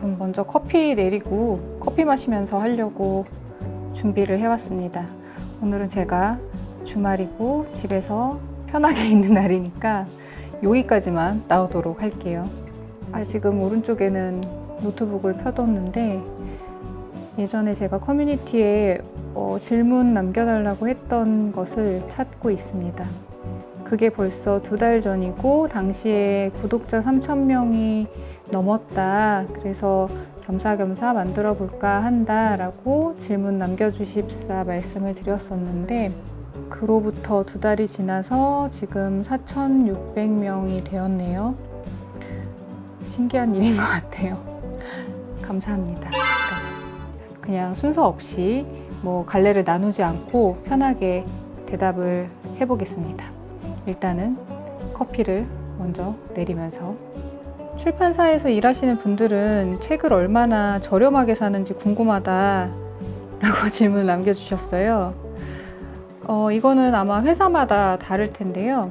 그럼 먼저 커피 내리고 커피 마시면서 하려고 준비를 해왔습니다. 오늘은 제가 주말이고 집에서 편하게 있는 날이니까 여기까지만 나오도록 할게요. 지금 오른쪽에는 노트북을 펴뒀는데 예전에 제가 커뮤니티에 질문 남겨달라고 했던 것을 찾고 있습니다. 그게 벌써 2달 전이고 당시에 구독자 3,000명이 넘었다. 그래서 겸사겸사 만들어 볼까 한다라고 질문 남겨주십사 말씀을 드렸었는데 그로부터 2달이 지나서 지금 4,600명이 되었네요. 신기한 일인 것 같아요. 감사합니다. 그냥 순서 없이 갈래를 나누지 않고 편하게 대답을 해보겠습니다. 일단은 커피를 먼저 내리면서 출판사에서 일하시는 분들은 책을 얼마나 저렴하게 사는지 궁금하다 라고 질문을 남겨주셨어요. 이거는 아마 회사마다 다를 텐데요.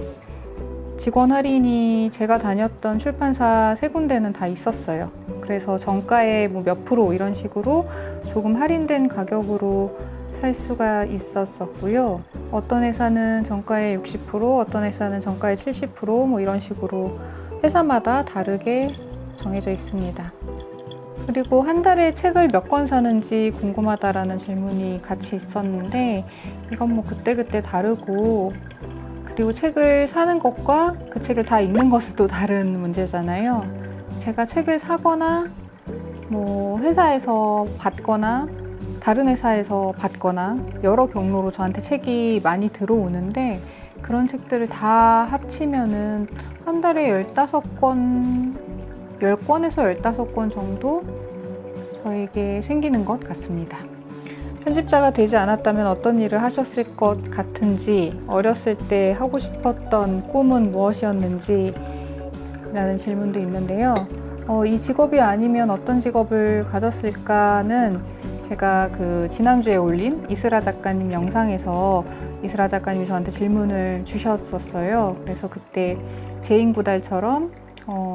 직원 할인이 제가 다녔던 출판사 3군데는 다 있었어요. 그래서 정가에 몇 프로 이런 식으로 조금 할인된 가격으로 살 수가 있었었고요. 어떤 회사는 정가에 60%, 어떤 회사는 정가에 70% 이런 식으로 회사마다 다르게 정해져 있습니다. 그리고 한 달에 책을 몇 권 사는지 궁금하다라는 질문이 같이 있었는데 이건 그때그때 다르고 그리고 책을 사는 것과 그 책을 다 읽는 것은 또 다른 문제잖아요. 제가 책을 사거나 회사에서 받거나 다른 회사에서 받거나 여러 경로로 저한테 책이 많이 들어오는데 그런 책들을 다 합치면은 한 달에 15권, 10권에서 15권 정도 저에게 생기는 것 같습니다. 편집자가 되지 않았다면 어떤 일을 하셨을 것 같은지, 어렸을 때 하고 싶었던 꿈은 무엇이었는지 라는 질문도 있는데요. 이 직업이 아니면 어떤 직업을 가졌을까는 제가 지난주에 올린 이슬아 작가님 영상에서 이슬아 작가님이 저한테 질문을 주셨었어요. 그래서 그때 제인구달처럼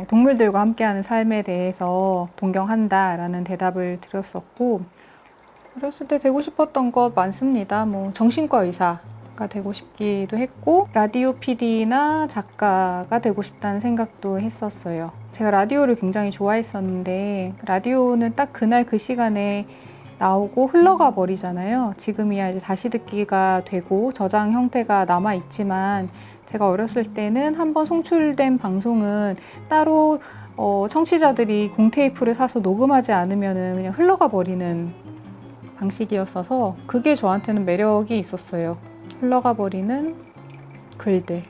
동물들과 함께하는 삶에 대해서 동경한다라는 대답을 드렸었고 어렸을 때 되고 싶었던 것 많습니다. 정신과 의사가 되고 싶기도 했고 라디오 PD나 작가가 되고 싶다는 생각도 했었어요. 제가 라디오를 굉장히 좋아했었는데 라디오는 딱 그날 그 시간에 나오고 흘러가 버리잖아요. 지금이야 이제 다시 듣기가 되고 저장 형태가 남아 있지만 제가 어렸을 때는 한번 송출된 방송은 따로 청취자들이 공테이프를 사서 녹음하지 않으면 그냥 흘러가 버리는 방식이었어서 그게 저한테는 매력이 있었어요. 흘러가 버리는 글들.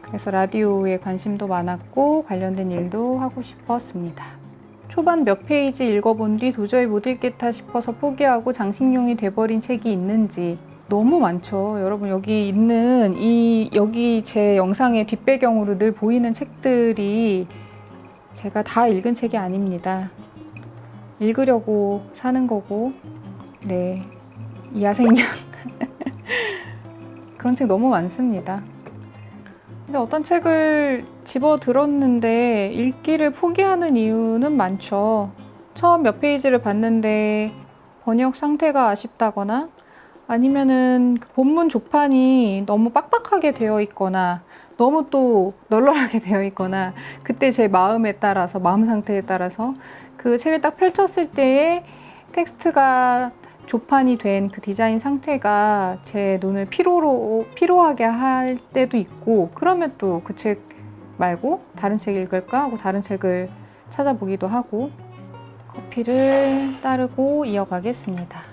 그래서 라디오에 관심도 많았고 관련된 일도 하고 싶었습니다. 초반 몇 페이지 읽어본 뒤 도저히 못 읽겠다 싶어서 포기하고 장식용이 돼버린 책이 있는지. 너무 많죠. 여러분 여기 있는 여기 제 영상의 뒷배경으로 늘 보이는 책들이 제가 다 읽은 책이 아닙니다. 읽으려고 사는 거고 네, 이하생명 그런 책 너무 많습니다. 근데 어떤 책을 집어들었는데 읽기를 포기하는 이유는 많죠. 처음 몇 페이지를 봤는데 번역 상태가 아쉽다거나 아니면은 본문 조판이 너무 빡빡하게 되어 있거나 너무 또 널널하게 되어 있거나 그때 제 마음에 따라서 마음 상태에 따라서 그 책을 딱 펼쳤을 때의 텍스트가 조판이 된 그 디자인 상태가 제 눈을 피로하게 할 때도 있고 그러면 또 그 책 말고 다른 책 읽을까 하고 다른 책을 찾아보기도 하고 커피를 따르고 이어가겠습니다.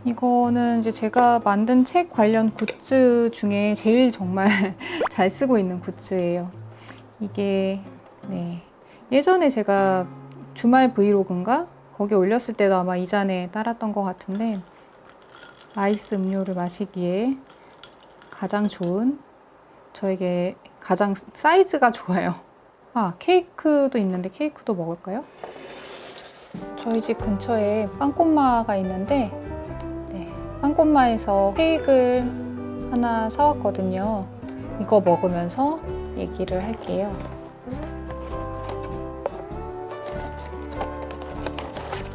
이거는 이제 제가 만든 책 관련 굿즈 중에 제일 정말 잘 쓰고 있는 굿즈예요. 이게 예전에 제가 주말 브이로그인가? 거기 올렸을 때도 아마 이 잔에 따랐던 것 같은데 아이스 음료를 마시기에 가장 좋은 저에게 가장 사이즈가 좋아요. 아, 케이크도 있는데 케이크도 먹을까요? 저희 집 근처에 빵꽃마가 있는데 네, 빵꽃마에서 케이크를 하나 사왔거든요. 이거 먹으면서 얘기를 할게요.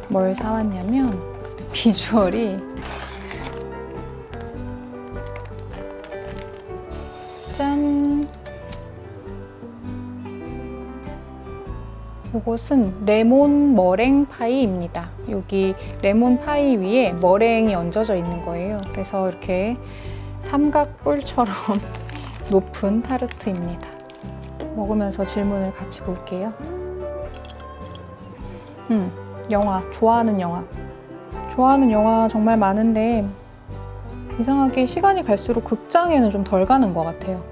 뭘 사왔냐면 비주얼이 짠! 이것은 레몬 머랭 파이입니다. 여기 레몬 파이 위에 머랭이 얹어져 있는 거예요. 그래서 이렇게 삼각뿔처럼 높은 타르트입니다. 먹으면서 질문을 같이 볼게요. 영화, 좋아하는 영화. 좋아하는 영화 정말 많은데 이상하게 시간이 갈수록 극장에는 좀 덜 가는 것 같아요.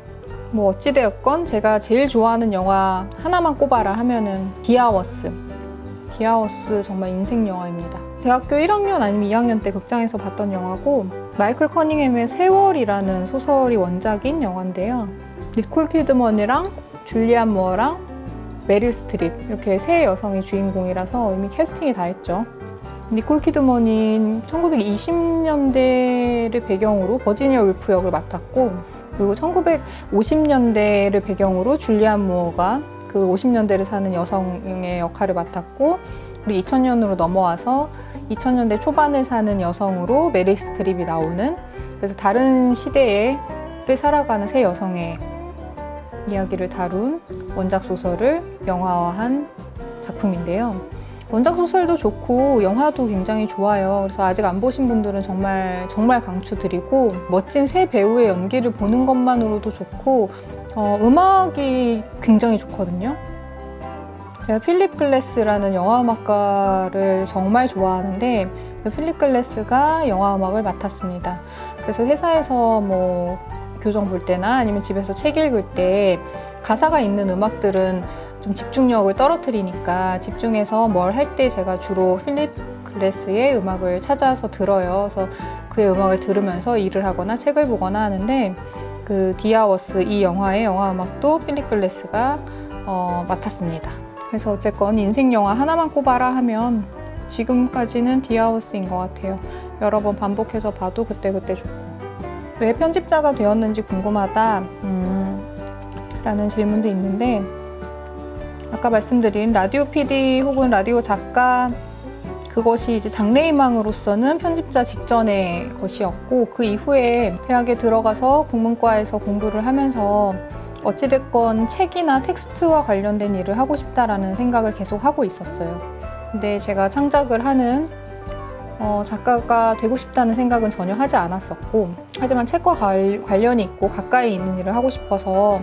뭐 어찌되었건 제가 제일 좋아하는 영화 하나만 꼽아라 하면은 디아워스. 디아워스 정말 인생 영화입니다. 대학교 1학년 아니면 2학년 때 극장에서 봤던 영화고 마이클 커닝햄의 세월이라는 소설이 원작인 영화인데요. 니콜 키드먼이랑 줄리안 무어랑 메릴 스트립 이렇게 세 여성이 주인공이라서 이미 캐스팅이 다 했죠. 니콜 키드먼이 1920년대를 배경으로 버지니아 울프 역을 맡았고 그리고 1950년대를 배경으로 줄리안 무어가 그 50년대를 사는 여성의 역할을 맡았고 그리고 2000년으로 넘어와서 2000년대 초반을 사는 여성으로 메릴 스트립이 나오는 그래서 다른 시대를 살아가는 세 여성의 이야기를 다룬 원작 소설을 영화화한 작품인데요. 원작 소설도 좋고 영화도 굉장히 좋아요. 그래서 아직 안 보신 분들은 정말 강추드리고 멋진 세 배우의 연기를 보는 것만으로도 좋고 음악이 굉장히 좋거든요. 제가 필립 글래스라는 영화음악가를 정말 좋아하는데 필립 글래스가 영화음악을 맡았습니다. 그래서 회사에서 뭐 교정 볼 때나 아니면 집에서 책 읽을 때 가사가 있는 음악들은 좀 집중력을 떨어뜨리니까 집중해서 뭘 할 때 제가 주로 필립 글래스의 음악을 찾아서 들어요. 그래서 그의 음악을 들으면서 일을 하거나 책을 보거나 하는데 그 디아워스 이 영화의 영화음악도 필립 글래스가 맡았습니다. 그래서 어쨌건 인생 영화 하나만 꼽아라 하면 지금까지는 디아워스인 것 같아요. 여러 번 반복해서 봐도 그때그때 좋고 왜 편집자가 되었는지 궁금하다 라는 질문도 있는데 아까 말씀드린 라디오 PD 혹은 라디오 작가 그것이 이제 장래희망으로서는 편집자 직전의 것이었고 그 이후에 대학에 들어가서 국문과에서 공부를 하면서 어찌됐건 책이나 텍스트와 관련된 일을 하고 싶다라는 생각을 계속 하고 있었어요. 근데 제가 창작을 하는 작가가 되고 싶다는 생각은 전혀 하지 않았었고 하지만 책과 관련이 있고 가까이 있는 일을 하고 싶어서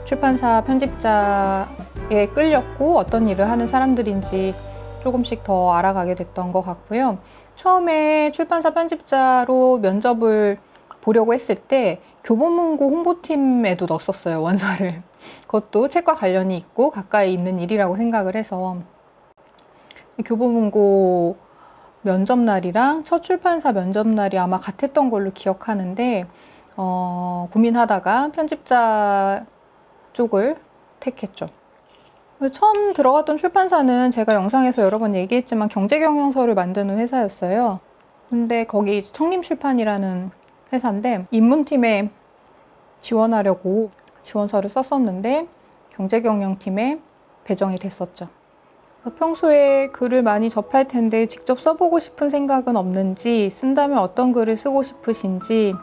출판사 편집자에 끌렸고 어떤 일을 하는 사람들인지 조금씩 더 알아가게 됐던 것 같고요. 처음에 출판사 편집자로 면접을 보려고 했을 때 교보문고 홍보팀에도 넣었었어요, 원서를. 그것도 책과 관련이 있고 가까이 있는 일이라고 생각을 해서 교보문고 면접날이랑 첫 출판사 면접날이 아마 같았던 걸로 기억하는데 고민하다가 편집자 쪽을 택했죠. 처음 들어갔던 출판사는 제가 영상에서 여러 번 얘기했지만 경제경영서를 만드는 회사였어요. 근데 거기 청림출판이라는 회사인데 인문팀에 지원하려고 지원서를 썼었는데 경제경영팀에 배정이 됐었죠. 평소에 글을 많이 접할 텐데 직접 써보고 싶은 생각은 없는지, 쓴다면 어떤 글을 쓰고 싶으신지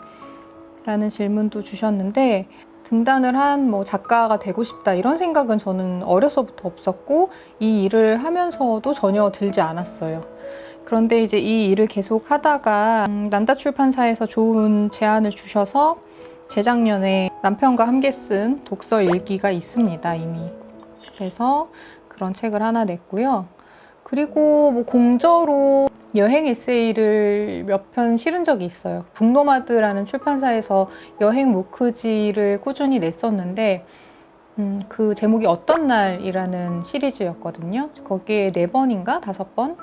라는 질문도 주셨는데 등단을 한 뭐 작가가 되고 싶다 이런 생각은 저는 어려서부터 없었고 이 일을 하면서도 전혀 들지 않았어요. 그런데 이제 이 일을 계속 하다가 난다 출판사에서 좋은 제안을 주셔서 재작년에 남편과 함께 쓴 독서 일기가 있습니다, 이미. 그래서 그런 책을 하나 냈고요. 그리고 뭐 공저로 여행 에세이를 몇 편 실은 적이 있어요. 북노마드라는 출판사에서 여행 무크지를 꾸준히 냈었는데 그 제목이 어떤 날이라는 시리즈였거든요. 거기에 4번인가 5번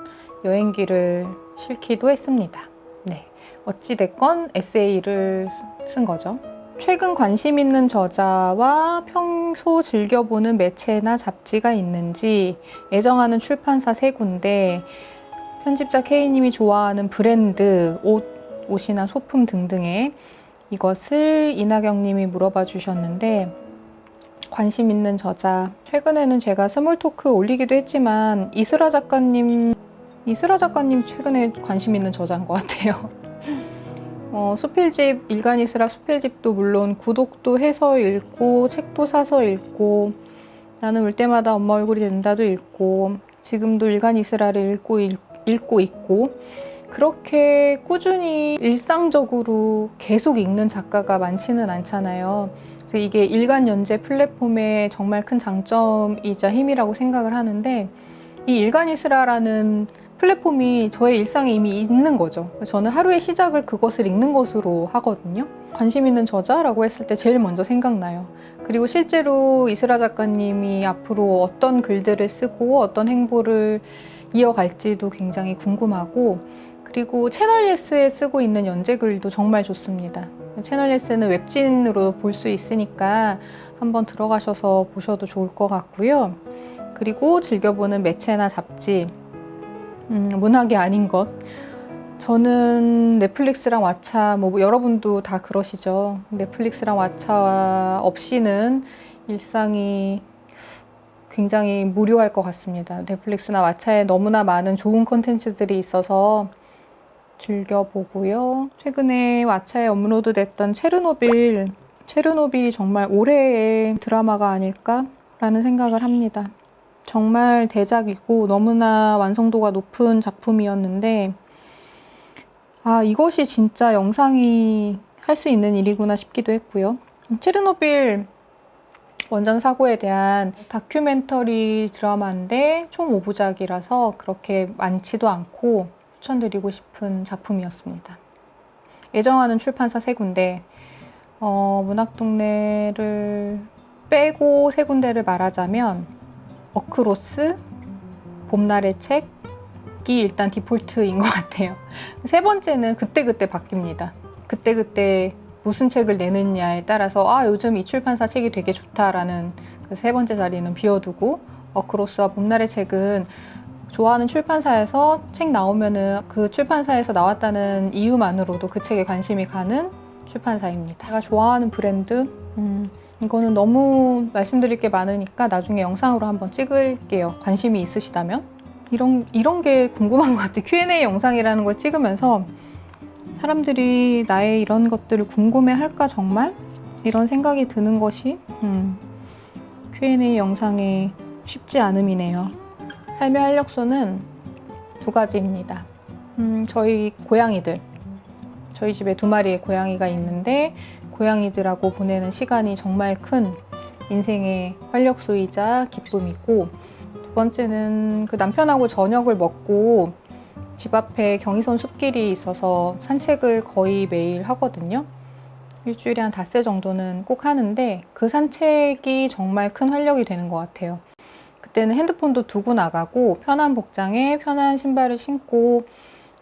여행기를 실기도 했습니다. 네, 어찌됐건 에세이를 쓴 거죠. 최근 관심 있는 저자와 평소 즐겨보는 매체나 잡지가 있는지, 애정하는 출판사 3군데, 편집자 K님이 좋아하는 브랜드, 옷이나 소품 등등의 이것을 이나경님이 물어봐 주셨는데, 관심 있는 저자, 최근에는 제가 스몰토크 올리기도 했지만 이슬아 작가님 최근에 관심 있는 저자인 것 같아요. 수필집, 일간이슬아 수필집도 물론 구독도 해서 읽고, 책도 사서 읽고, 나는 울 때마다 엄마 얼굴이 된다도 읽고, 지금도 일간이슬아를 읽고 있고, 그렇게 꾸준히 일상적으로 계속 읽는 작가가 많지는 않잖아요. 그래서 이게 일간연재 플랫폼의 정말 큰 장점이자 힘이라고 생각을 하는데, 이 일간이슬아라는 플랫폼이 저의 일상에 이미 있는 거죠. 저는 하루의 시작을 그것을 읽는 것으로 하거든요. 관심 있는 저자라고 했을 때 제일 먼저 생각나요. 그리고 실제로 이슬아 작가님이 앞으로 어떤 글들을 쓰고 어떤 행보를 이어갈지도 굉장히 궁금하고, 그리고 채널 예스에 쓰고 있는 연재글도 정말 좋습니다. 채널 예스는 웹진으로 볼 수 있으니까 한번 들어가셔서 보셔도 좋을 것 같고요. 그리고 즐겨보는 매체나 잡지, 문학이 아닌 것. 저는 넷플릭스랑 왓챠, 여러분도 다 그러시죠. 넷플릭스랑 왓챠 없이는 일상이 굉장히 무료할 것 같습니다. 넷플릭스나 왓챠에 너무나 많은 좋은 콘텐츠들이 있어서 즐겨보고요. 최근에 왓챠에 업로드됐던 체르노빌이 정말 올해의 드라마가 아닐까라는 생각을 합니다. 정말 대작이고 너무나 완성도가 높은 작품이었는데, 이것이 진짜 영상이 할 수 있는 일이구나 싶기도 했고요. 체르노빌 원전 사고에 대한 다큐멘터리 드라마인데 총 5부작이라서 그렇게 많지도 않고 추천드리고 싶은 작품이었습니다. 애정하는 출판사 3군데, 문학동네를 빼고 3군데를 말하자면 어크로스, 봄날의 책이 일단 디폴트인 것 같아요. 3번째는 그때그때 바뀝니다. 그때그때 무슨 책을 내느냐에 따라서 요즘 이 출판사 책이 되게 좋다라는 그 3번째 자리는 비워두고, 어크로스와 봄날의 책은 좋아하는 출판사에서 책 나오면은 그 출판사에서 나왔다는 이유만으로도 그 책에 관심이 가는 출판사입니다. 제가 좋아하는 브랜드, 이거는 너무 말씀드릴 게 많으니까 나중에 영상으로 한번 찍을게요. 관심이 있으시다면. 이런 게 궁금한 것 같아요. Q&A 영상이라는 걸 찍으면서 사람들이 나의 이런 것들을 궁금해 할까 정말? 이런 생각이 드는 것이 Q&A 영상의 쉽지 않음이네요. 삶의 활력소는 2가지입니다. 저희 고양이들. 저희 집에 2마리의 고양이가 있는데 고양이들하고 보내는 시간이 정말 큰 인생의 활력소이자 기쁨이고, 2번째는 그 남편하고 저녁을 먹고 집 앞에 경의선 숲길이 있어서 산책을 거의 매일 하거든요. 일주일에 한 닷새 정도는 꼭 하는데 그 산책이 정말 큰 활력이 되는 것 같아요. 그때는 핸드폰도 두고 나가고 편한 복장에 편한 신발을 신고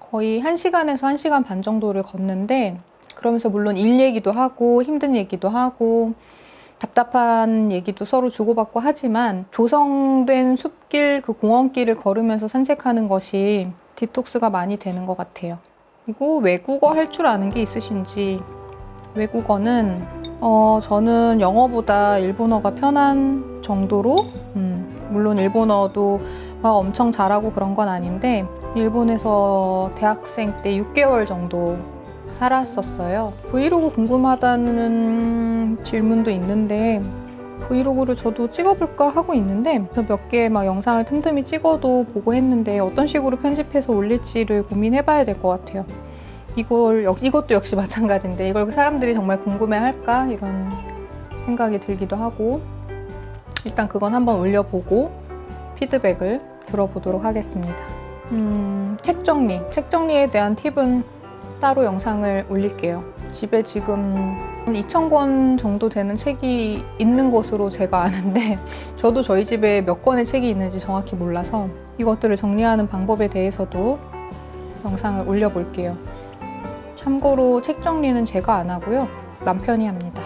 거의 1시간에서 1시간 반 정도를 걷는데, 그러면서 물론 일 얘기도 하고 힘든 얘기도 하고 답답한 얘기도 서로 주고받고 하지만 조성된 숲길, 그 공원길을 걸으면서 산책하는 것이 디톡스가 많이 되는 것 같아요. 그리고 외국어 할 줄 아는 게 있으신지. 외국어는 저는 영어보다 일본어가 편한 정도로, 물론 일본어도 막 엄청 잘하고 그런 건 아닌데 일본에서 대학생 때 6개월 정도 살았었어요. 브이로그 궁금하다는 질문도 있는데 브이로그를 저도 찍어볼까 하고 있는데 몇 개 막 영상을 틈틈이 찍어도 보고 했는데 어떤 식으로 편집해서 올릴지를 고민해봐야 될 것 같아요. 이것도 역시 마찬가지인데 이걸 사람들이 정말 궁금해할까 이런 생각이 들기도 하고, 일단 그건 한번 올려보고 피드백을 들어보도록 하겠습니다. 책 정리에 대한 팁은 따로 영상을 올릴게요. 집에 지금 2,000권 정도 되는 책이 있는 것으로 제가 아는데 저도 저희 집에 몇 권의 책이 있는지 정확히 몰라서 이것들을 정리하는 방법에 대해서도 영상을 올려볼게요. 참고로 책 정리는 제가 안 하고요. 남편이 합니다.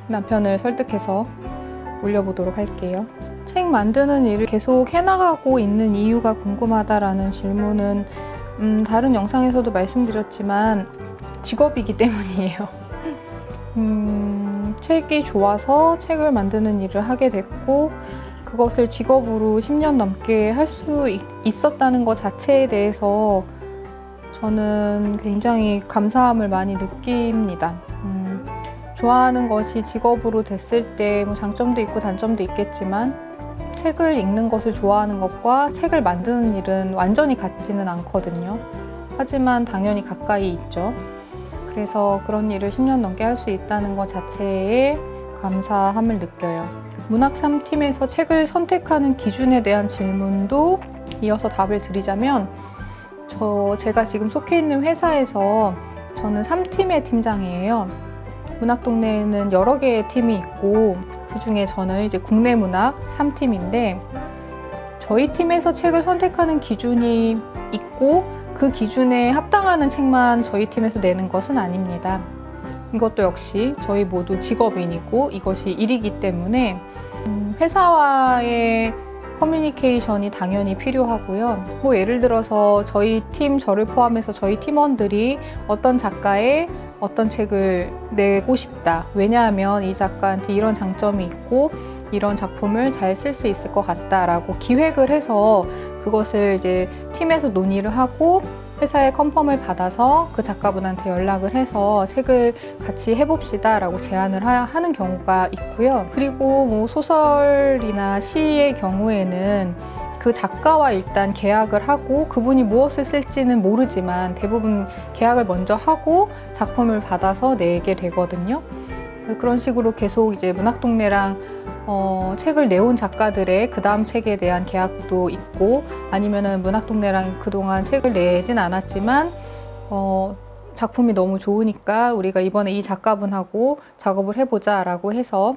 남편을 설득해서 올려보도록 할게요. 책 만드는 일을 계속 해나가고 있는 이유가 궁금하다라는 질문은 다른 영상에서도 말씀드렸지만 직업이기 때문이에요. 책이 좋아서 책을 만드는 일을 하게 됐고 그것을 직업으로 10년 넘게 할 수 있었다는 것 자체에 대해서 저는 굉장히 감사함을 많이 느낍니다. 좋아하는 것이 직업으로 됐을 때 뭐 장점도 있고 단점도 있겠지만 책을 읽는 것을 좋아하는 것과 책을 만드는 일은 완전히 같지는 않거든요. 하지만 당연히 가까이 있죠. 그래서 그런 일을 10년 넘게 할 수 있다는 것 자체에 감사함을 느껴요. 문학 3팀에서 책을 선택하는 기준에 대한 질문도 이어서 답을 드리자면 제가 지금 속해 있는 회사에서 저는 3팀의 팀장이에요. 문학동네에는 여러 개의 팀이 있고 그 중에 저는 이제 국내 문학 3팀인데 저희 팀에서 책을 선택하는 기준이 있고 그 기준에 합당하는 책만 저희 팀에서 내는 것은 아닙니다. 이것도 역시 저희 모두 직업인이고 이것이 일이기 때문에 회사와의 커뮤니케이션이 당연히 필요하고요. 뭐 예를 들어서 저희 팀, 저를 포함해서 저희 팀원들이 어떤 작가의 어떤 책을 내고 싶다. 왜냐하면 이 작가한테 이런 장점이 있고 이런 작품을 잘 쓸 수 있을 것 같다라고 기획을 해서 그것을 이제 팀에서 논의를 하고 회사에 컨펌을 받아서 그 작가분한테 연락을 해서 책을 같이 해봅시다 라고 제안을 하는 경우가 있고요. 그리고 뭐 소설이나 시의 경우에는 그 작가와 일단 계약을 하고 그분이 무엇을 쓸지는 모르지만 대부분 계약을 먼저 하고 작품을 받아서 내게 되거든요. 그런 식으로 계속 이제 문학동네랑 책을 내온 작가들의 그 다음 책에 대한 계약도 있고 아니면은 문학동네랑 그동안 책을 내진 않았지만 작품이 너무 좋으니까 우리가 이번에 이 작가분하고 작업을 해보자 라고 해서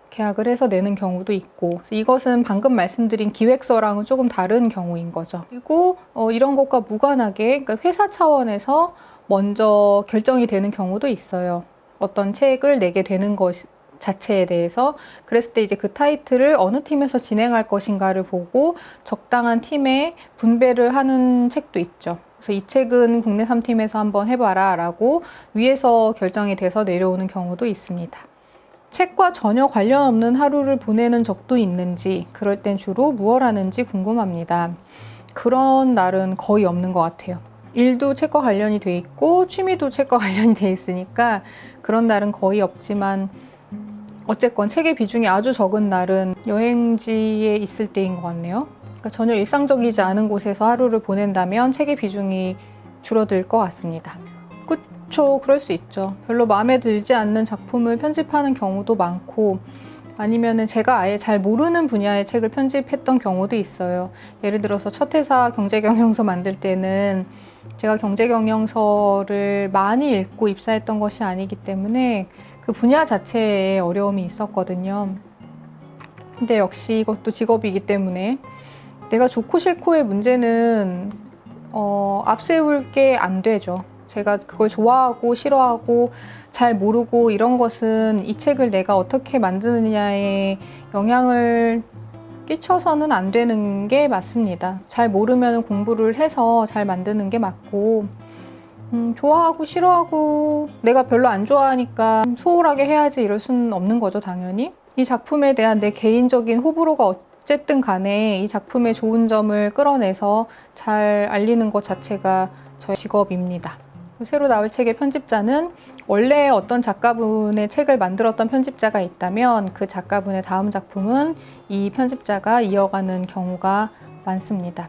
계약을 해서 내는 경우도 있고 이것은 방금 말씀드린 기획서랑은 조금 다른 경우인 거죠. 그리고 이런 것과 무관하게 그러니까 회사 차원에서 먼저 결정이 되는 경우도 있어요. 어떤 책을 내게 되는 것 자체에 대해서 그랬을 때 이제 그 타이틀을 어느 팀에서 진행할 것인가를 보고 적당한 팀에 분배를 하는 책도 있죠. 그래서 이 책은 국내 3팀에서 한번 해봐라 라고 위에서 결정이 돼서 내려오는 경우도 있습니다. 책과 전혀 관련 없는 하루를 보내는 적도 있는지 그럴 땐 주로 무엇 하는지 궁금합니다. 그런 날은 거의 없는 것 같아요. 일도 책과 관련이 돼 있고 취미도 책과 관련이 돼 있으니까 그런 날은 거의 없지만 어쨌건 책의 비중이 아주 적은 날은 여행지에 있을 때인 것 같네요. 그러니까 전혀 일상적이지 않은 곳에서 하루를 보낸다면 책의 비중이 줄어들 것 같습니다. 그쵸, 그럴 수 있죠. 별로 마음에 들지 않는 작품을 편집하는 경우도 많고 아니면은 제가 아예 잘 모르는 분야의 책을 편집했던 경우도 있어요. 예를 들어서 첫 회사 경제경영서 만들 때는 제가 경제경영서를 많이 읽고 입사했던 것이 아니기 때문에 그 분야 자체에 어려움이 있었거든요. 근데 역시 이것도 직업이기 때문에 내가 좋고 싫고의 문제는 앞세울 게 안 되죠. 제가 그걸 좋아하고 싫어하고 잘 모르고 이런 것은 이 책을 내가 어떻게 만드느냐에 영향을 끼쳐서는 안 되는 게 맞습니다. 잘 모르면 공부를 해서 잘 만드는 게 맞고 좋아하고 싫어하고 내가 별로 안 좋아하니까 소홀하게 해야지 이럴 수는 없는 거죠, 당연히. 이 작품에 대한 내 개인적인 호불호가 어쨌든 간에 이 작품의 좋은 점을 끌어내서 잘 알리는 것 자체가 저의 직업입니다. 새로 나올 책의 편집자는 원래 어떤 작가분의 책을 만들었던 편집자가 있다면 그 작가분의 다음 작품은 이 편집자가 이어가는 경우가 많습니다.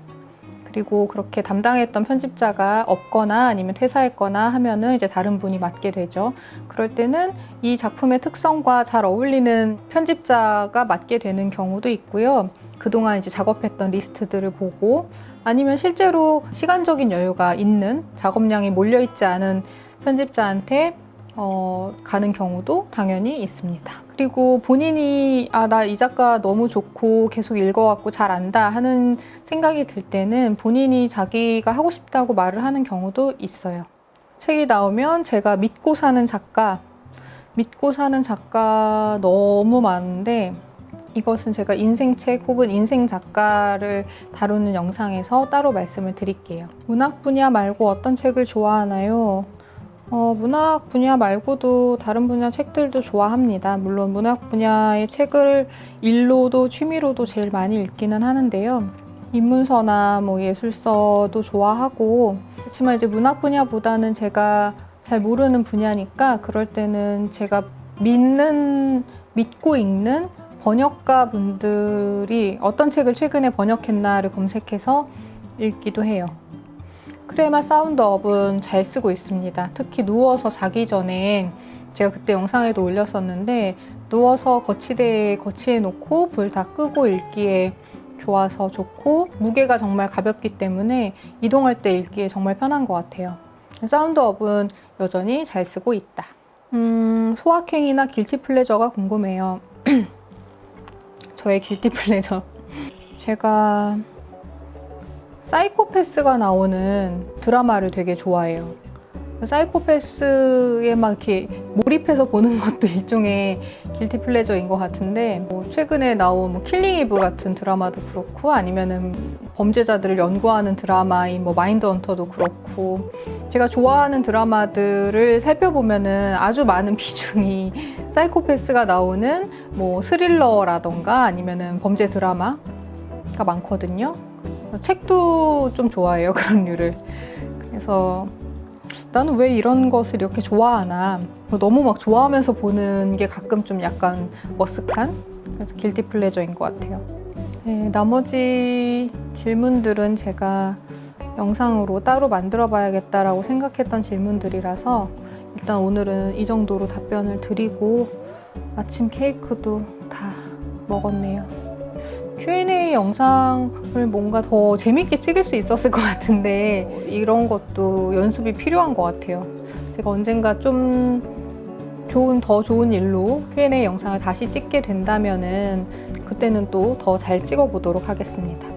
그리고 그렇게 담당했던 편집자가 없거나 아니면 퇴사했거나 하면은 이제 다른 분이 맡게 되죠. 그럴 때는 이 작품의 특성과 잘 어울리는 편집자가 맡게 되는 경우도 있고요. 그동안 이제 작업했던 리스트들을 보고 아니면 실제로 시간적인 여유가 있는 작업량이 몰려있지 않은 편집자한테 가는 경우도 당연히 있습니다. 그리고 본인이 나 이 작가 너무 좋고 계속 읽어갖고 잘 안다 하는 생각이 들 때는 본인이 자기가 하고 싶다고 말을 하는 경우도 있어요. 책이 나오면 제가 믿고 사는 작가 믿고 사는 작가 너무 많은데 이것은 제가 인생책 혹은 인생 작가를 다루는 영상에서 따로 말씀을 드릴게요. 문학 분야 말고 어떤 책을 좋아하나요? 문학 분야 말고도 다른 분야 책들도 좋아합니다. 물론 문학 분야의 책을 일로도 취미로도 제일 많이 읽기는 하는데요. 인문서나 뭐 예술서도 좋아하고, 그렇지만 이제 문학 분야보다는 제가 잘 모르는 분야니까 그럴 때는 제가 믿고 읽는 번역가 분들이 어떤 책을 최근에 번역했나를 검색해서 읽기도 해요. 크레마 사운드업은 잘 쓰고 있습니다. 특히 누워서 자기 전에, 제가 그때 영상에도 올렸었는데, 누워서 거치대에 거치해 놓고 불 다 끄고 읽기에 좋아서 좋고, 무게가 정말 가볍기 때문에 이동할 때 읽기에 정말 편한 것 같아요. 사운드업은 여전히 잘 쓰고 있다. 소확행이나 길티 플레저가 궁금해요. 저의 길티 플레저. 제가 사이코패스가 나오는 드라마를 되게 좋아해요. 사이코패스에 막 이렇게 몰입해서 보는 것도 일종의 길티 플레저인 것 같은데, 뭐 최근에 나온 뭐 킬링 이브 같은 드라마도 그렇고, 아니면은 범죄자들을 연구하는 드라마인 뭐 마인드 헌터도 그렇고, 제가 좋아하는 드라마들을 살펴보면은 아주 많은 비중이 사이코패스가 나오는 뭐 스릴러라던가 아니면은 범죄 드라마가 많거든요. 책도 좀 좋아해요, 그런 류를. 그래서 나는 왜 이런 것을 이렇게 좋아하나, 너무 막 좋아하면서 보는 게 가끔 좀 약간 머쓱한, 그래서 길티 플레저인 것 같아요. 네, 나머지 질문들은 제가 영상으로 따로 만들어 봐야겠다라고 생각했던 질문들이라서 일단 오늘은 이 정도로 답변을 드리고, 아침 케이크도 다 먹었네요. Q&A 영상을 뭔가 더 재밌게 찍을 수 있었을 것 같은데 이런 것도 연습이 필요한 것 같아요. 제가 언젠가 좀 더 좋은 일로 Q&A 영상을 다시 찍게 된다면은 그때는 또 더 잘 찍어 보도록 하겠습니다.